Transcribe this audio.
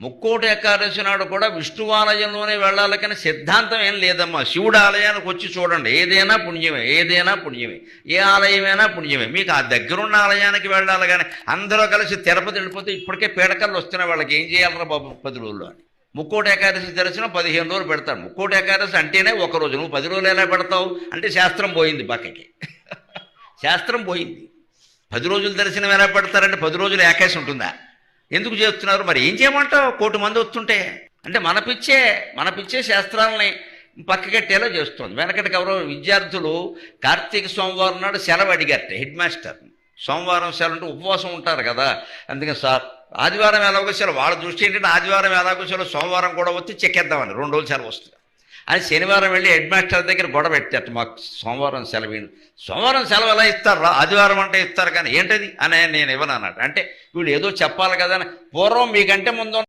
ముక్కోటి ఏకాదశి నాడు కూడా విష్ణువాలయంలోనే వెళ్ళాలి కానీ సిద్ధాంతం ఏం లేదమ్మా. శివుడు ఆలయానికి వచ్చి చూడండి, ఏదైనా పుణ్యమే, ఏదైనా పుణ్యమే, ఏ ఆలయమైనా పుణ్యమే. మీకు ఆ దగ్గరున్న ఆలయానికి వెళ్ళాలి కానీ అందరూ కలిసి తిరుపతి వెళ్ళిపోతే ఇప్పటికే పీడకలు వస్తున్నాయి, వాళ్ళకి ఏం చేయాలరా బాబు 10 రోజులు అని. ముక్కోటి ఏకాదశి దర్శనం 15 రోజులు పెడతాడు. ముక్కోటి ఏకాదశి అంటేనే ఒక రోజు, నువ్వు 10 రోజులు ఎలా పెడతావు అంటే శాస్త్రం పోయింది పక్కకి. శాస్త్రం పోయింది. 10 రోజులు దర్శనం ఎలా పెడతారంటే 10 రోజులు ఏకాదశి ఉంటుందా? ఎందుకు చేస్తున్నారు? మరి ఏం చేయమంటావు? 1 కోటి మంది వస్తుంటే అంటే మన పిచ్చే శాస్త్రాలని పక్కకెట్టేలా చేస్తుంది. వెనకటికి ఎవరో విద్యార్థులు కార్తీక సోమవారం నాడు సెలవు అడిగారట హెడ్ మాస్టర్. సోమవారం సెలవు అంటే ఉపవాసం ఉంటారు కదా, అందుకని సార్ ఆదివారం ఎలాగో సెలవు. వాళ్ళ దృష్టి ఏంటంటే ఆదివారం ఎలాగో సెలవు, సోమవారం కూడా వచ్చి చెక్కేద్దామని 2 రోజులు సెలవు వస్తుంది అని శనివారం వెళ్ళి హెడ్ మాస్టర్ దగ్గర గొడవ పెట్టారు. మాకు సోమవారం సెలవు, సోమవారం సెలవు ఎలా ఇస్తారు? ఆదివారం అంటే ఇస్తారు కానీ ఏంటది అని నేను ఇవ్వను అన్నట్టు. అంటే వీళ్ళు ఏదో చెప్పాలి కదా అని. పూర్వం మీకంటే ముందు